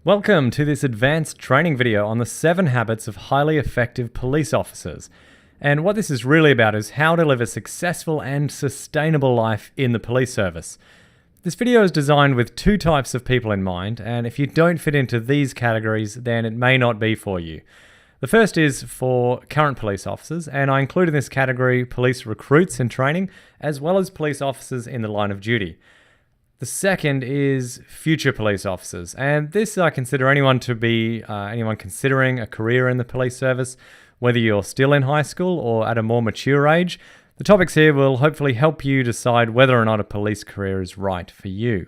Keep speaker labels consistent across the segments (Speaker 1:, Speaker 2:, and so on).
Speaker 1: Welcome to this advanced training video on the 7 habits of highly effective police officers. And what this is really about is how to live a successful and sustainable life in the police service. This video is designed with 2 types of people in mind, and if you don't fit into these categories, then it may not be for you. The first is for current police officers, and I include in this category police recruits in training, as well as police officers in the line of duty. The second is future police officers, and this I consider anyone to be anyone considering a career in the police service, whether you're still in high school or at a more mature age. The topics here will hopefully help you decide whether or not a police career is right for you.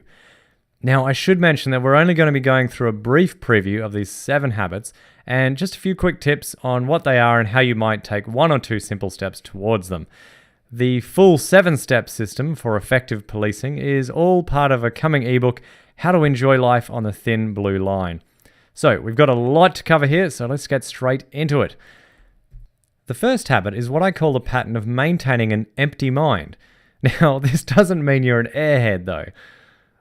Speaker 1: Now, I should mention that we're only going to be going through a brief preview of these 7 habits and just a few quick tips on what they are and how you might take 1 or 2 simple steps towards them. The full 7-step system for effective policing is all part of a coming ebook, How to Enjoy Life on the Thin Blue Line. So we've got a lot to cover here, so let's get straight into it. The first habit is what I call the pattern of maintaining an empty mind. Now, this doesn't mean you're an airhead though.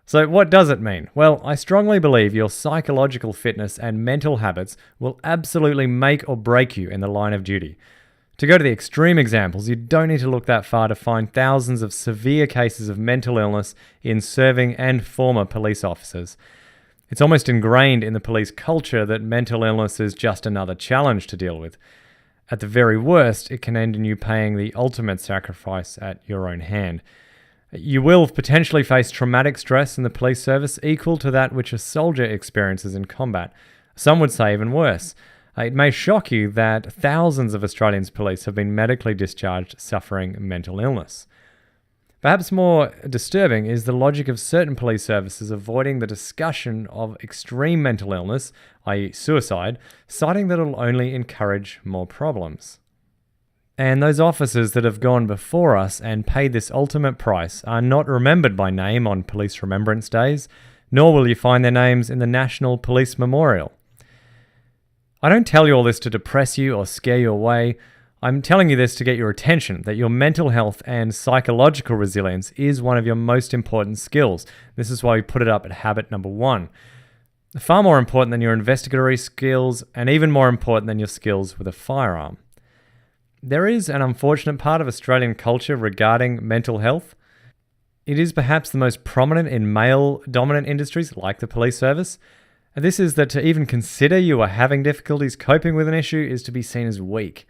Speaker 1: So what does it mean? Well, I strongly believe your psychological fitness and mental habits will absolutely make or break you in the line of duty. To go to the extreme examples, you don't need to look that far to find thousands of severe cases of mental illness in serving and former police officers. It's almost ingrained in the police culture that mental illness is just another challenge to deal with. At the very worst, it can end in you paying the ultimate sacrifice at your own hand. You will potentially face traumatic stress in the police service equal to that which a soldier experiences in combat. Some would say even worse. It may shock you that thousands of Australian police have been medically discharged suffering mental illness. Perhaps more disturbing is the logic of certain police services avoiding the discussion of extreme mental illness, i.e. suicide, citing that it will only encourage more problems. And those officers that have gone before us and paid this ultimate price are not remembered by name on Police Remembrance Days, nor will you find their names in the National Police Memorial. I don't tell you all this to depress you or scare you away. I'm telling you this to get your attention, that your mental health and psychological resilience is one of your most important skills. This is why we put it up at habit number 1. Far more important than your investigatory skills, and even more important than your skills with a firearm. There is an unfortunate part of Australian culture regarding mental health. It is perhaps the most prominent in male-dominant industries like the police service. And this is that to even consider you are having difficulties coping with an issue is to be seen as weak.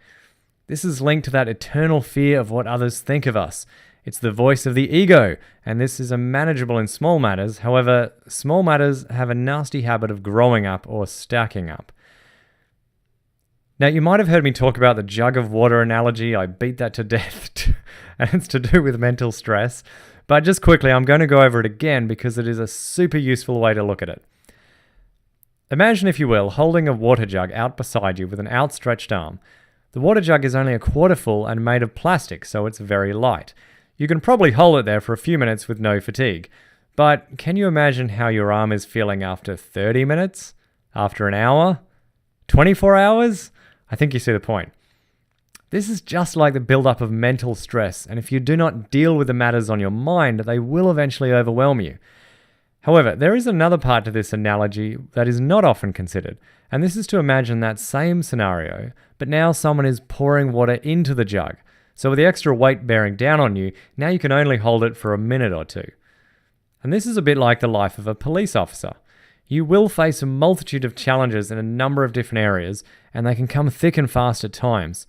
Speaker 1: This is linked to that eternal fear of what others think of us. It's the voice of the ego, and this is manageable in small matters. However, small matters have a nasty habit of growing up or stacking up. Now, you might have heard me talk about the jug of water analogy. I beat that to death, and it's to do with mental stress. But just quickly, I'm going to go over it again because it is a super useful way to look at it. Imagine, if you will, holding a water jug out beside you with an outstretched arm. The water jug is only a quarter full and made of plastic, so it's very light. You can probably hold it there for a few minutes with no fatigue. But can you imagine how your arm is feeling after 30 minutes? After an hour? 24 hours? I think you see the point. This is just like the build-up of mental stress, and if you do not deal with the matters on your mind, they will eventually overwhelm you. However, there is another part to this analogy that is not often considered, and this is to imagine that same scenario, but now someone is pouring water into the jug. So with the extra weight bearing down on you, now you can only hold it for a minute or 2. And this is a bit like the life of a police officer. You will face a multitude of challenges in a number of different areas, and they can come thick and fast at times.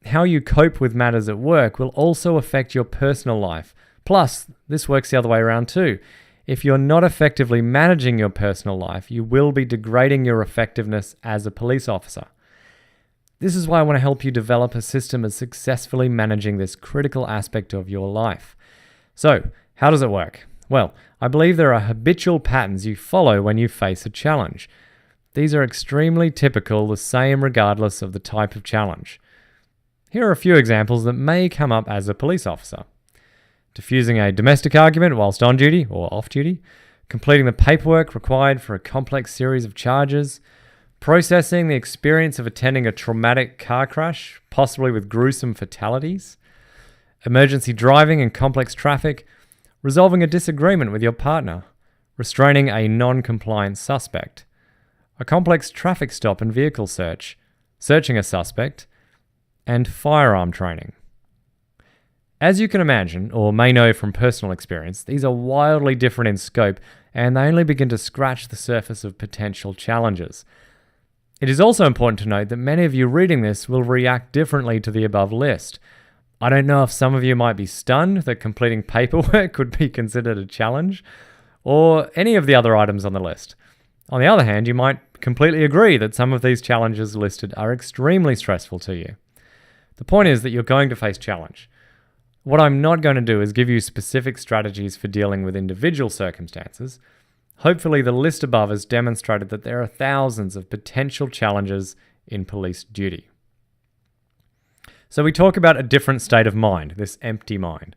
Speaker 1: How you cope with matters at work will also affect your personal life. Plus, this works the other way around too. If you're not effectively managing your personal life, you will be degrading your effectiveness as a police officer. This is why I want to help you develop a system of successfully managing this critical aspect of your life. So, how does it work? Well, I believe there are habitual patterns you follow when you face a challenge. These are extremely typical, the same regardless of the type of challenge. Here are a few examples that may come up as a police officer. Diffusing a domestic argument whilst on duty or off duty, completing the paperwork required for a complex series of charges, processing the experience of attending a traumatic car crash, possibly with gruesome fatalities, emergency driving in complex traffic, resolving a disagreement with your partner, restraining a non-compliant suspect, a complex traffic stop and vehicle search, searching a suspect, and firearm training. As you can imagine, or may know from personal experience, these are wildly different in scope, and they only begin to scratch the surface of potential challenges. It is also important to note that many of you reading this will react differently to the above list. I don't know if some of you might be stunned that completing paperwork could be considered a challenge, or any of the other items on the list. On the other hand, you might completely agree that some of these challenges listed are extremely stressful to you. The point is that you're going to face challenge. What I'm not going to do is give you specific strategies for dealing with individual circumstances. Hopefully, the list above has demonstrated that there are thousands of potential challenges in police duty. So we talk about a different state of mind, this empty mind.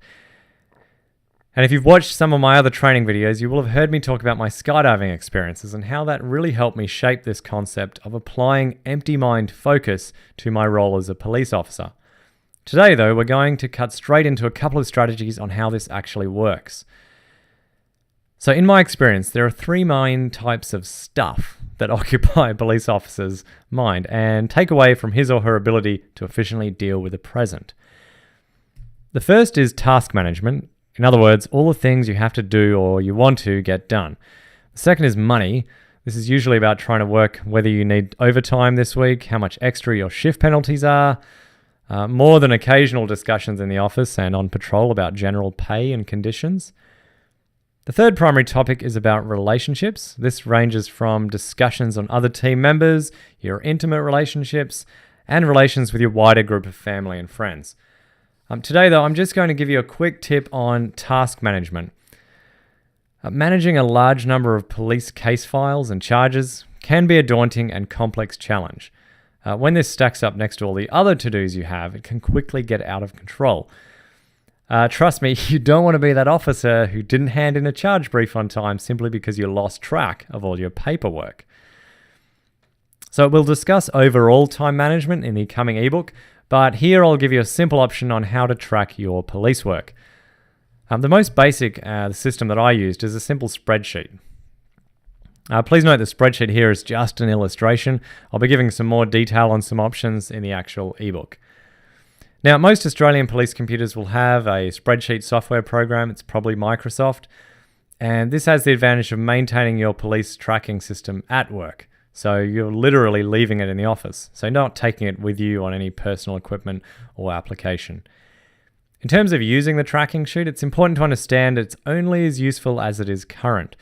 Speaker 1: And if you've watched some of my other training videos, you will have heard me talk about my skydiving experiences and how that really helped me shape this concept of applying empty mind focus to my role as a police officer. Today, though, we're going to cut straight into a couple of strategies on how this actually works. So in my experience, there are three main types of stuff that occupy a police officer's mind and take away from his or her ability to efficiently deal with the present. The first is task management. In other words, all the things you have to do or you want to get done. The second is money. This is usually about trying to work whether you need overtime this week, how much extra your shift penalties are, more than occasional discussions in the office and on patrol about general pay and conditions. The third primary topic is about relationships. This ranges from discussions on other team members, your intimate relationships, and relations with your wider group of family and friends. Today, though, I'm just going to give you a quick tip on task management. Managing a large number of police case files and charges can be a daunting and complex challenge. When this stacks up next to all the other to-dos you have, it can quickly get out of control. Trust me, you don't want to be that officer who didn't hand in a charge brief on time simply because you lost track of all your paperwork. So we'll discuss overall time management in the coming ebook, but here I'll give you a simple option on how to track your police work. The most basic system that I used is a simple spreadsheet. Please note the spreadsheet here is just an illustration. I'll be giving some more detail on some options in the actual ebook. Now, most Australian police computers will have a spreadsheet software program. It's probably Microsoft. And this has the advantage of maintaining your police tracking system at work. So you're literally leaving it in the office. So not taking it with you on any personal equipment or application. In terms of using the tracking sheet, it's important to understand it's only as useful as it is current.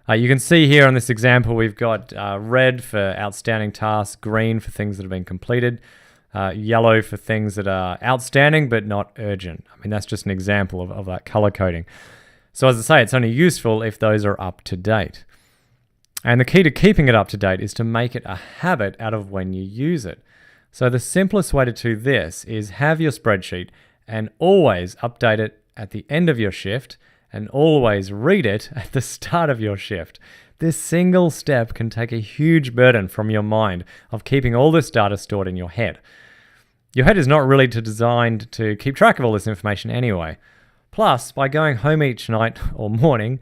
Speaker 1: You can see here on this example, we've got red for outstanding tasks, green for things that have been completed, yellow for things that are outstanding but not urgent. I mean, that's just an example of that color coding. So as I say, it's only useful if those are up to date. And the key to keeping it up to date is to make it a habit out of when you use it. So the simplest way to do this is have your spreadsheet and always update it at the end of your shift and always read it at the start of your shift. This single step can take a huge burden from your mind of keeping all this data stored in your head. Your head is not really designed to keep track of all this information anyway. Plus, by going home each night or morning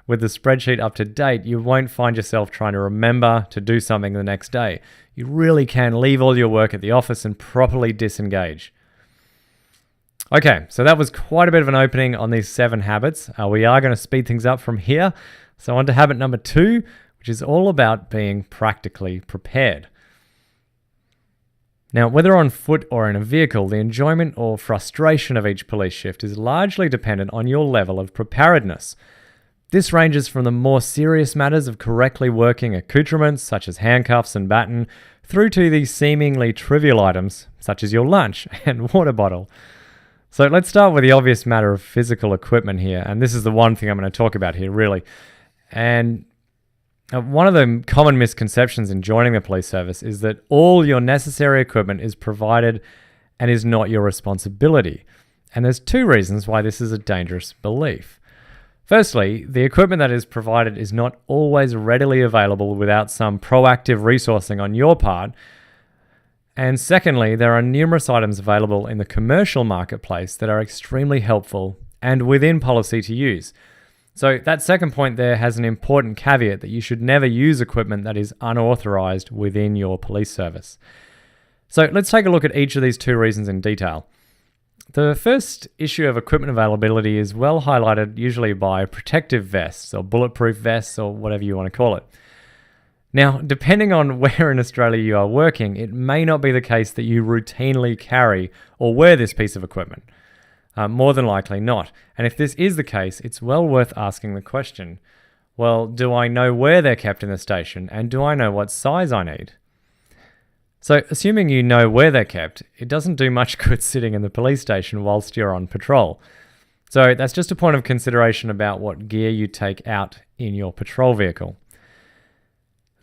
Speaker 1: with the spreadsheet up to date, you won't find yourself trying to remember to do something the next day. You really can leave all your work at the office and properly disengage. Okay, so that was quite a bit of an opening on these 7 habits. We are going to speed things up from here. So on to habit number 2, which is all about being practically prepared. Now, whether on foot or in a vehicle, the enjoyment or frustration of each police shift is largely dependent on your level of preparedness. This ranges from the more serious matters of correctly working accoutrements, such as handcuffs and baton, through to the seemingly trivial items, such as your lunch and water bottle. So let's start with the obvious matter of physical equipment here, and this is the one thing I'm going to talk about here, really. And one of the common misconceptions in joining the police service is that all your necessary equipment is provided and is not your responsibility. And there's 2 reasons why this is a dangerous belief. Firstly, the equipment that is provided is not always readily available without some proactive resourcing on your part. And secondly, there are numerous items available in the commercial marketplace that are extremely helpful and within policy to use. So that second point there has an important caveat that you should never use equipment that is unauthorized within your police service. So let's take a look at each of these two reasons in detail. The first issue of equipment availability is well highlighted usually by protective vests or bulletproof vests or whatever you want to call it. Now, depending on where in Australia you are working, it may not be the case that you routinely carry or wear this piece of equipment. More than likely not. And if this is the case, it's well worth asking the question, well, do I know where they're kept in the station and do I know what size I need? So assuming you know where they're kept, it doesn't do much good sitting in the police station whilst you're on patrol. So that's just a point of consideration about what gear you take out in your patrol vehicle.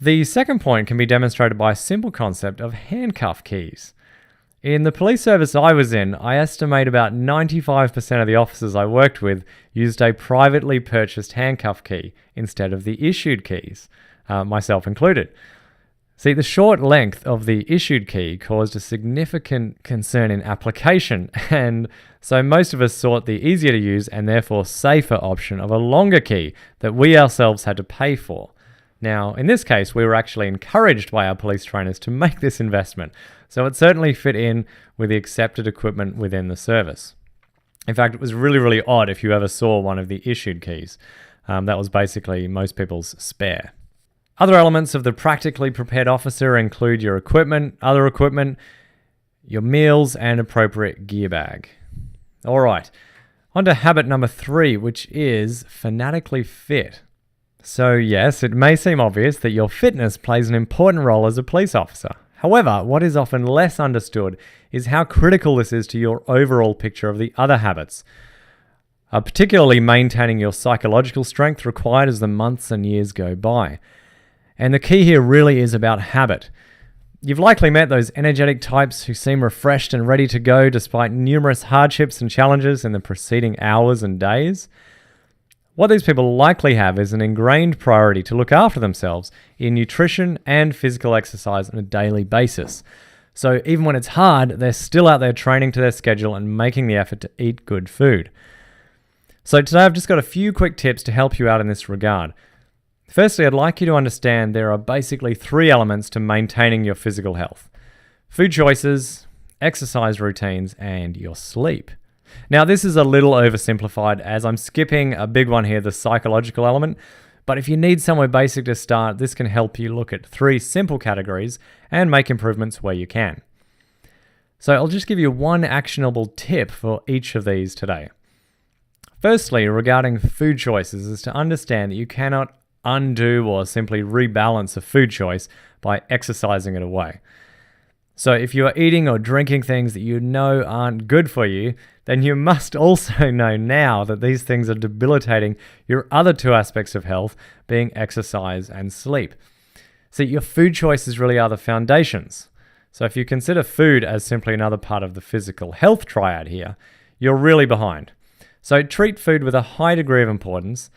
Speaker 1: The second point can be demonstrated by a simple concept of handcuff keys. In the police service I was in, I estimate about 95% of the officers I worked with used a privately purchased handcuff key instead of the issued keys, myself included. See, the short length of the issued key caused a significant concern in application, and so most of us sought the easier to use and therefore safer option of a longer key that we ourselves had to pay for. Now, in this case, we were actually encouraged by our police trainers to make this investment, so it certainly fit in with the accepted equipment within the service. In fact, it was really, really odd if you ever saw one of the issued keys. That was basically most people's spare. Other elements of the practically prepared officer include your equipment, other equipment, your meals, and appropriate gear bag. All right, on to habit number 3, which is fanatically fit. So yes, it may seem obvious that your fitness plays an important role as a police officer. However, what is often less understood is how critical this is to your overall picture of the other habits, particularly maintaining your psychological strength required as the months and years go by. And the key here really is about habit. You've likely met those energetic types who seem refreshed and ready to go despite numerous hardships and challenges in the preceding hours and days. What these people likely have is an ingrained priority to look after themselves in nutrition and physical exercise on a daily basis. So even when it's hard, they're still out there training to their schedule and making the effort to eat good food. So today I've just got a few quick tips to help you out in this regard. Firstly, I'd like you to understand there are basically 3 elements to maintaining your physical health: food choices, exercise routines, and your sleep. Now, this is a little oversimplified as I'm skipping a big one here, the psychological element, but if you need somewhere basic to start, this can help you look at 3 simple categories and make improvements where you can. So I'll just give you one actionable tip for each of these today. Firstly, regarding food choices, is to understand that you cannot undo or simply rebalance a food choice by exercising it away. So if you are eating or drinking things that you know aren't good for you, then you must also know now that these things are debilitating your other 2 aspects of health, being exercise and sleep. See, your food choices really are the foundations. So if you consider food as simply another part of the physical health triad here, you're really behind. So treat food with a high degree of importance.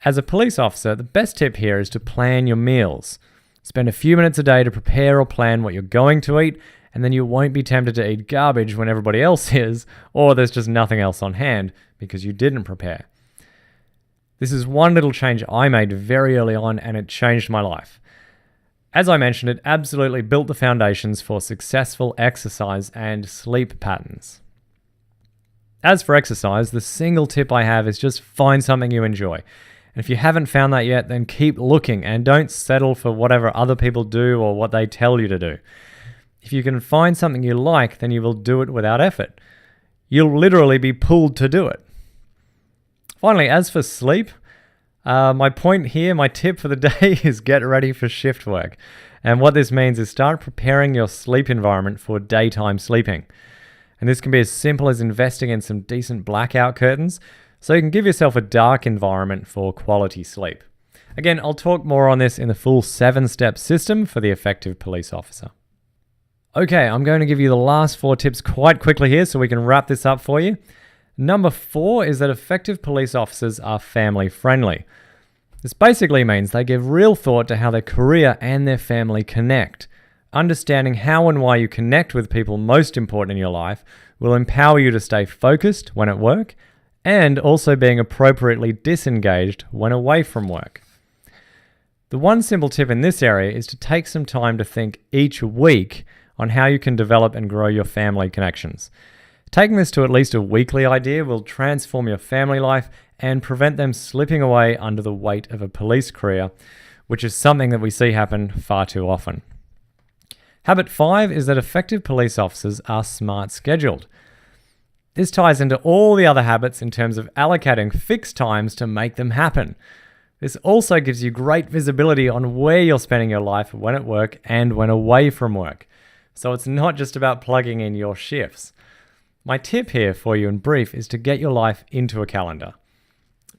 Speaker 1: As a police officer, the best tip here is to plan your meals. Spend a few minutes a day to prepare or plan what you're going to eat, and then you won't be tempted to eat garbage when everybody else is, or there's just nothing else on hand because you didn't prepare. This is one little change I made very early on, and it changed my life. As I mentioned, it absolutely built the foundations for successful exercise and sleep patterns. As for exercise, the single tip I have is just find something you enjoy. And if you haven't found that yet, then keep looking and don't settle for whatever other people do or what they tell you to do. If you can find something you like, then you will do it without effort. You'll literally be pulled to do it. Finally, as for sleep, my point here, my tip for the day is get ready for shift work. And what this means is start preparing your sleep environment for daytime sleeping. And this can be as simple as investing in some decent blackout curtains, so you can give yourself a dark environment for quality sleep. Again, I'll talk more on this in the full 7-step system for the effective police officer. Okay, I'm going to give you the last 4 tips quite quickly here so we can wrap this up for you. Number 4 is that effective police officers are family friendly. This basically means they give real thought to how their career and their family connect. Understanding how and why you connect with people most important in your life will empower you to stay focused when at work and also being appropriately disengaged when away from work. The one simple tip in this area is to take some time to think each week on how you can develop and grow your family connections. Taking this to at least a weekly idea will transform your family life and prevent them slipping away under the weight of a police career, which is something that we see happen far too often. Habit 5 is that effective police officers are smart scheduled. This ties into all the other habits in terms of allocating fixed times to make them happen. This also gives you great visibility on where you're spending your life when at work and when away from work. So it's not just about plugging in your shifts. My tip here for you in brief is to get your life into a calendar.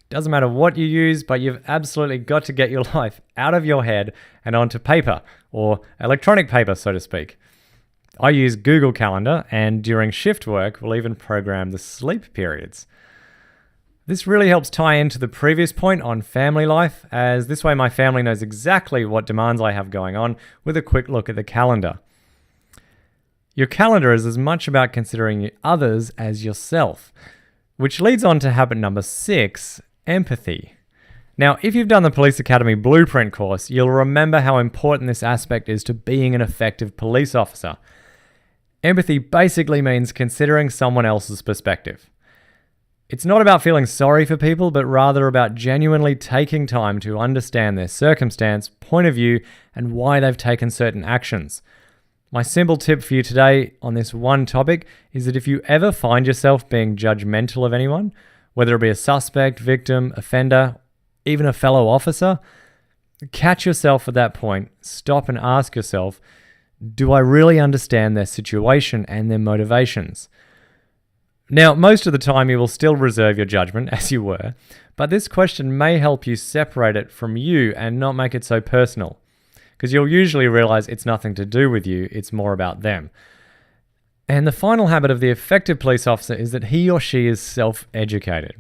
Speaker 1: Doesn't matter what you use, but you've absolutely got to get your life out of your head and onto paper, or electronic paper, so to speak. I use Google Calendar, and during shift work, we'll even program the sleep periods. This really helps tie into the previous point on family life, as this way my family knows exactly what demands I have going on with a quick look at the calendar. Your calendar is as much about considering others as yourself, which leads on to habit number 6, empathy. Now, if you've done the Police Academy Blueprint course, you'll remember how important this aspect is to being an effective police officer. Empathy basically means considering someone else's perspective. It's not about feeling sorry for people, but rather about genuinely taking time to understand their circumstance, point of view, and why they've taken certain actions. My simple tip for you today on this one topic is that if you ever find yourself being judgmental of anyone, whether it be a suspect, victim, offender, even a fellow officer, catch yourself at that point, stop and ask yourself, do I really understand their situation and their motivations? Now, most of the time you will still reserve your judgment, as you were, but this question may help you separate it from you and not make it so personal, because you'll usually realize it's nothing to do with you, it's more about them. And the final habit of the effective police officer is that he or she is self-educated.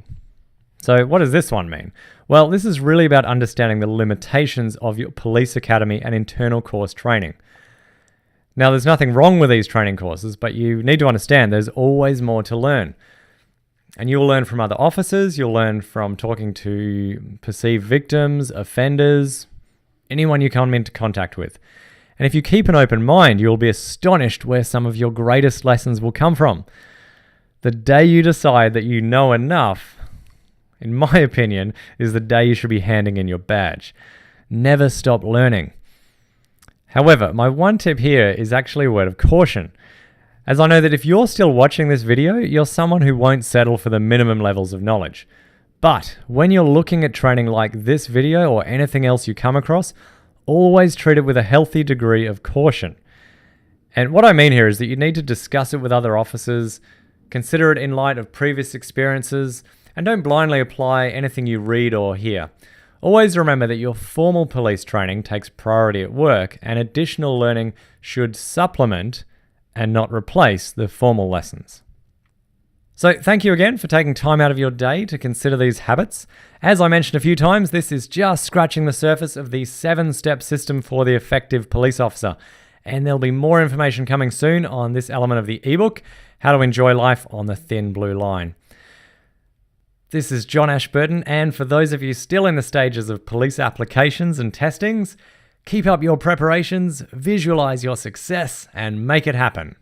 Speaker 1: So what does this one mean? Well, this is really about understanding the limitations of your police academy and internal course training. Now, there's nothing wrong with these training courses, but you need to understand there's always more to learn. And you'll learn from other officers, you'll learn from talking to perceived victims, offenders, anyone you come into contact with. And if you keep an open mind, you'll be astonished where some of your greatest lessons will come from. The day you decide that you know enough, in my opinion, is the day you should be handing in your badge. Never stop learning. However, my one tip here is actually a word of caution, as I know that if you're still watching this video, you're someone who won't settle for the minimum levels of knowledge. But when you're looking at training like this video or anything else you come across, always treat it with a healthy degree of caution. And what I mean here is that you need to discuss it with other officers, consider it in light of previous experiences, and don't blindly apply anything you read or hear. Always remember that your formal police training takes priority at work, and additional learning should supplement and not replace the formal lessons. So thank you again for taking time out of your day to consider these habits. As I mentioned a few times, this is just scratching the surface of the 7-step system for the effective police officer. And there'll be more information coming soon on this element of the ebook, How to Enjoy Life on the Thin Blue Line. This is John Ashburton, and for those of you still in the stages of police applications and testings, keep up your preparations, visualize your success, and make it happen.